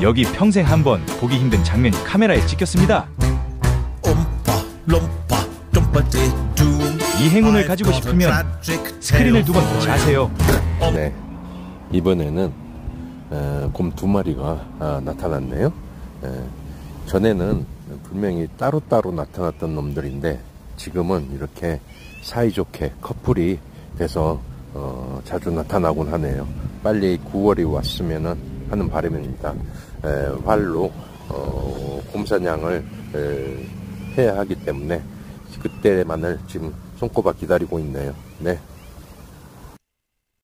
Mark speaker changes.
Speaker 1: 여기 평생 한번 보기 힘든 장면이 카메라에 찍혔습니다. 이 행운을 가지고 싶으면 스크린을 2번 터치하세요.
Speaker 2: 네, 이번에는 곰 2마리가 나타났네요. 전에는 분명히 따로따로 나타났던 놈들인데 지금은 이렇게 사이좋게 커플이 돼서 자주 나타나곤 하네요. 빨리 9월이 왔으면 하는 바람입니다. 활로 곰사냥을 해야 하기 때문에 그때만을 지금 손꼽아 기다리고 있네요. 네.